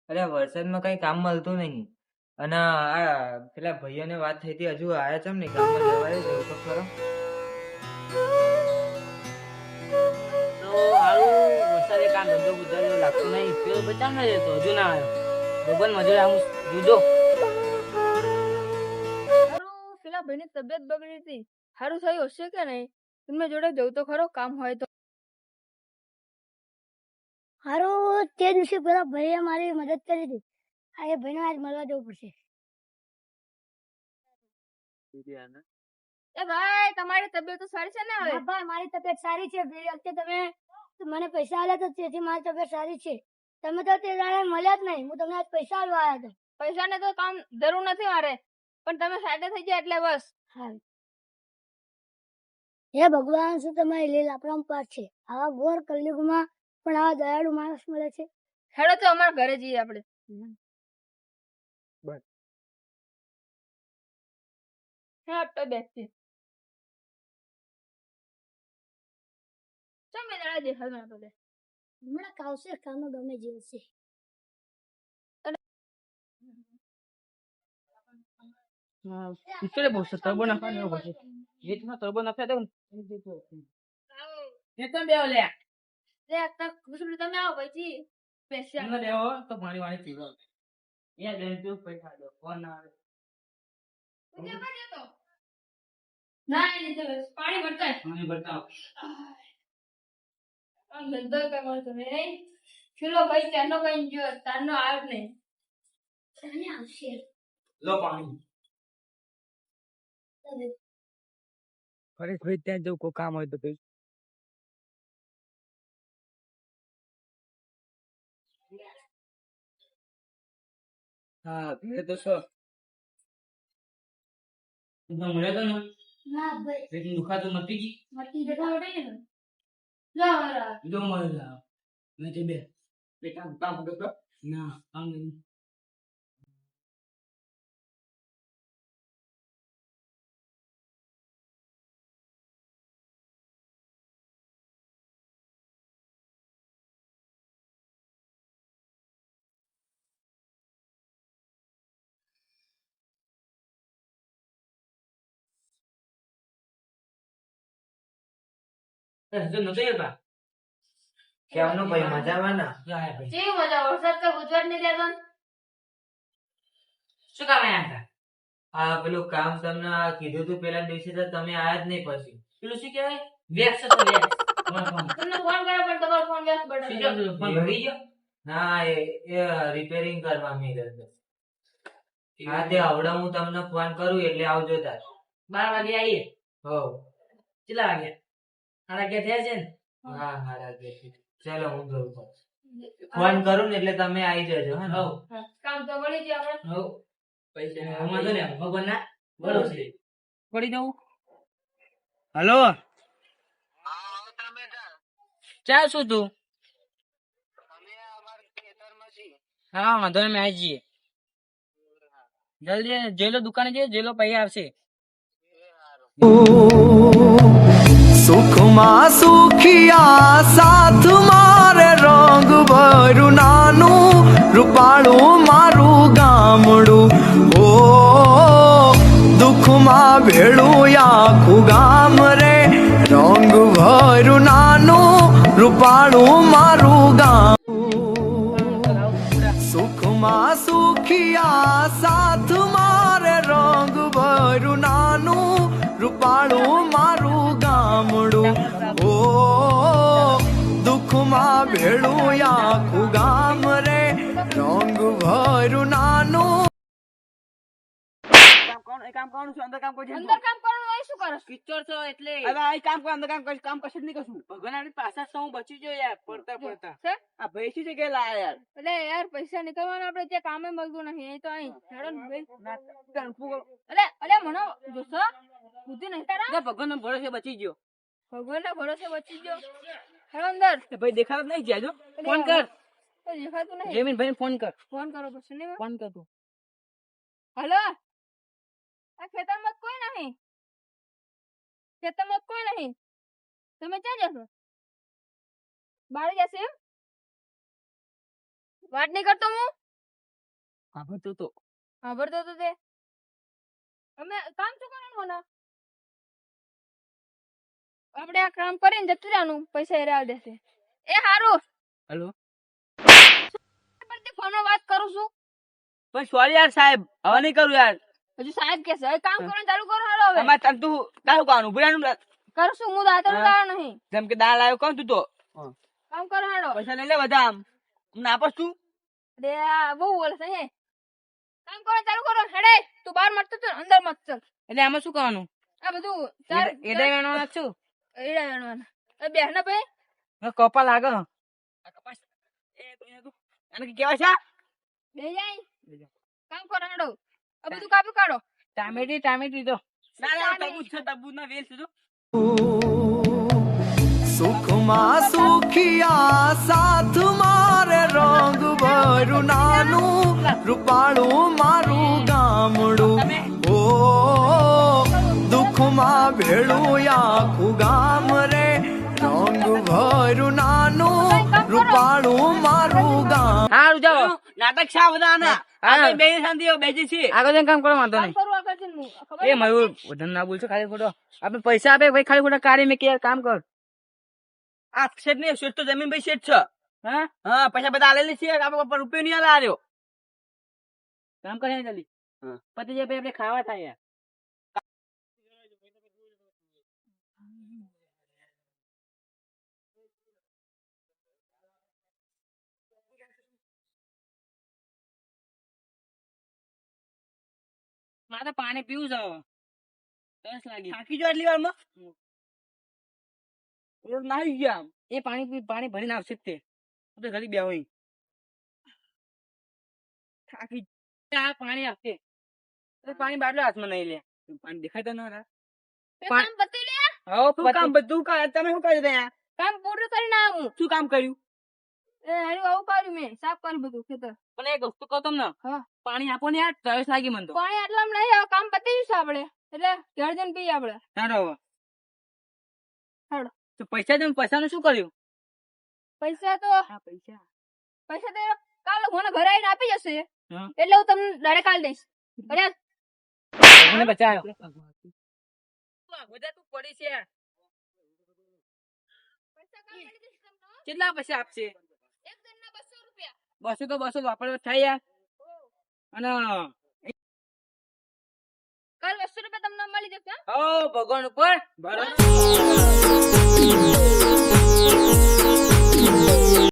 અરે વરસાદમાં કઈ કામ મળતું નહીં. અને આ પેલા ભાઈઓને વાત થઈ હતી, હજુ આયા છે ને કામમાં જવાય જવું તો ખરો. તો હારું વરસાદે કામ ધંધો બુધાયો લાગતો નહીં. પેલો બચાવ ન જતો હજુ ના આવ્યો. ભગવાન મજૂર આમ જોજો. હારું પેલા ભાઈની તબિયત બગડી હતી, હારું થયું હશે કે નહીં? તમે જોડે જવું તો ખરો, કામ હોય તો. હારું તે દિવસે પેલા ભાઈએ મારી મદદ કરી હતી. આ એ ભાઈને આજ મળવા જવું પડશે. એ ભાઈ, તમારી તબિયત તો સારી છે ને હવે? હા ભાઈ, મારી તબિયત સારી છે. બે વખતે તમે મને પૈસા આલ્યા તો તેથી મારી તબિયત સારી છે. તમે તો તે દાડે મળ્યા જ નહીં. હું તમને આજ પૈસા આલવા આવ્યા હતા. પૈસાને તો કામ જરૂર નથી મારે, પણ તમે સાઈડે થઈ ગયા એટલે બસ. હા, હે ભગવાન, શું તમારી લીલા પરંપરા છે? આવા ઘોર કલયુગમાં પણ આવા દયાળુ માણસ મળે છે. હેડો તો અમારા ઘરે જઈએ આપણે. હા તો બેસી તમે જરા દેખાડ ના તો હમણાં કાવશે કામનો ગમે જેવું છે. ઈશ્વરે બહુ છે. તરબો નાખવાનો એવો પડશે. જેટમાં તરબો નાખ્યા દઉં ને તમે બે લે. લે અત્યારે ખુશબુ તમે આવો ભાઈજી બેસી તમને લેવો તો પાણી વાણી પીવો. અહીંયા જઈને પીવું પૈસા દો. ફોન ના આવે. ના નહીં તો પાણી ભરતા પાણી બતાવો. ધંધો કરવાનો તમે નહીં. ચલો ભાઈ, ત્યાંનો કઈ જો તારનો આવ્યો નહીં. તને આવશે. લો પાણી. ફરી ત્યાં જવું કોઈ કામ હોય તો કઈ. હા ઘરે તો છો. મળ્યો તો ને ના ભાઈ, પેટનું દુખાતું મટી ગઈ. મટી જતા આવડે ને લા વાળા જો મળેલા ને તે બે પેટા કામ કરતો ના કામ નહીં. જો નથી હતા કેમનું ભાઈ, મજામાં ને? જાય ભાઈ. કેવી મજા, વરસાદ તો ગુજરાત નહીં દેતો. શું કામ આયા હતા? આ પેલું કામ તમને કીધું તું પેલા દિવસે, તો તમે આયા જ નહીં પછી. પેલું શું કહેવાય વેક્સ તો વેક્સ. તમારો ફોન તમને ફોન કર્યો પણ તમારો ફોન વ્યસ્ત શું પડે. કહેવાય? ફોન ભરી ગયો. ના, એ રિપેરિંગ કરવા માંગ્યો હતો. હા, તે હવડે હું તમને ફોન કરું એટલે આવજો તાર. 12 વાગે આવીએ. હો. કેટલા વાગ્યા? 11:30 થયા છે ને? હા, હારા કે ચલો હું જઉં છું. ફોન કરું ને એટલે તમે આવી જજો. હા ને? હવ કામ તો વળી જાય આપણે. હવ પૈસા વાંધો ને ભગવાન ના ભરોસે પડી જવું. હલો ચા શું તું? હા વાંધો ને, અમે આવી જઈએ. જલ્દી જેલો દુકાને જઈએ, જેલો પૈસા આવશે. સુખમાં સુખિયા સાથ મારે રંગ ભરું નાનું રૂપાળું મારું ગામડું. ઓ દુઃખમાં ભેળું આખું ગામ રે, રંગ ભરું નાનું રૂપાળું મારું ગામ. સુખમાં સુખિયા સાથ મારે રંગ ભરું નાનું રૂપાળું મારું ગામડું. ઓ દુઃખમાં ભેળું આખું ગામ રે, રંગ ભરું નાનું. કામ કોણ છું? અંદર કામ કોઈ અંદર કામ કરવાનું હોય શું કરો? કિચોર છો એટલે હવે આ કામ કોઈ અંદર કામ કશું જ નહીં કશું. ભગવાન આપણી પાછા તો હું બચી ગયો યાર પડતા પડતા. છે? આ ભાઈ શું છે કે લાયા યાર એટલે યાર પૈસા નીકળવાના આપણે જે કામે મળતું નહીં. અહીં તો અહીં હેડો ને ભાઈ. અરે મને જોશો બુદ્ધિ નહીં તારા? ભગવાન નો ભરોસે બચી ગયો. ભગવાનના ભરોસે બચી ગયો. હેડો અંદર. ભાઈ દેખાતો નહીં જાજો. ફોન કર તો દેખાતું નહીં. જમીન ભાઈ ફોન કર. ફોન કરો પછી નહીં. ફોન કર તું. હલો, આ ખેતરમાં કોઈ નહીં. ખેતરમાં કોઈ નહીં. તમે ક્યાં જશો? બાળી જશે એમ? વાત નહીં કરતો હું. સાંભળતો તો સાંભળતો તો તે અમે કામ શું કરવાનું મને આપણે આ કામ કરીને જતું રહેવાનું પૈસા એ રાવ દેશે એ હારું હેલો ફોનમાં વાત કરું છું પણ સોરી યાર સાહેબ હવે નહીં કરું યાર હજુ સાહેબ કે છે હવે કામ કરવાનું ચાલુ કરો હાલો હવે તમારે તને તું તારું કાનું ભૂલાનું કરું છું હું દાતર લાવ્યો નહીં જેમ કે દાળ આવ્યો કોણ તું તો કામ કરો હાલો પૈસા લઈ લે બધા આમ ના આપસ તું અરે આ બહુ બોલે છે હે કામ કરવાનું ચાલુ કરો હેડે તું બહાર મત ચાલ અંદર મત ચાલ એટલે આમાં શું કરવાનું આ બધું ચાલ એડા વેણવાના છું એડા વેણવાના એ બેહના ભાઈ કપા લાગે આ કપાસ એને કેવાય છે બે જાય કામ કરો હેડો આ બધું કાપી કાઢો ટામેટી તો ના તબૂજ છે તબૂજ ના વેલ છે તો સુખમાં સુખિયા સાથ મારે રંગ ભરું નાનું રૂપાળું મારું ગામડું ઓ દુઃખમાં ભેળું આખું ગામ રે રંગ ભરું નાનું રૂપાળું મારું ગામ હારું જાઓ નાટક છે બધા ના આપણે બે શાંતિ બેસી છીએ આગળ કામ કરો વાંધો કામ નહીં કરવા કરજે હું ખબર એ મયુર વધારે ના બોલશો ખાલી ખોટો આપણે પૈસા આપે ભાઈ ખાલી ખોટા કાર્ય મેં કે કામ કર આ શેઠ ને શેઠ તો જમીન ભાઈ શેઠ છે હા પૈસા બધા આલેલી છે આપણે રૂપિયો નહીં આલે આર્યો કામ કરે જલ્દી પતિ જે ભાઈ આપણે ખાવા થાય યાર મારે પાણી પીવું છે તરસ લાગી થાકી જો એટલી વારમાં નાહી ગયા એ પાણી ભરીને આવશે જ તે આપણે ઘડી બે હોય થાકી આ પાણી આપશે પાણી બાટલો હાથમાં નહીં લે પાણી દેખાય તો ના કામ બતાવી લે હવે કામ બધું તમે શું કર્યું ત્યાં કામ પૂરું કરીને આવું શું કામ કર્યું એ હારું આવું કર્યું મેં સાફ કર્યું બધું ખેતર પણ એક વસ્તુ કહું તમને હા પાણી આપો ને યાર તરસ લાગી મને તો પાણી આટલામાં નહીં હવે કામ પતી ગયું છે આપણે એટલે ઘર જઈને પીએ આપણે સારો હવે હાલો તો પૈસાનું શું કર્યું પૈસા તો પૈસા કાલે મને ઘરે આવીને આપી જશે હા. એટલે હું તમને ડાયરેક્ટ કાલ દઈશ બરાબર મને બચાવ્યો તું પડી છે યાર પૈસા કાલ કરી દઈશ તમને હો. કેટલા પૈસા આપશે એક જણના 200 રૂપિયા 200 તો 200 વાપરવા થાય યાર અને કાલ 200 રૂપિયા તમને મળી જશે ભગવાન ઉપર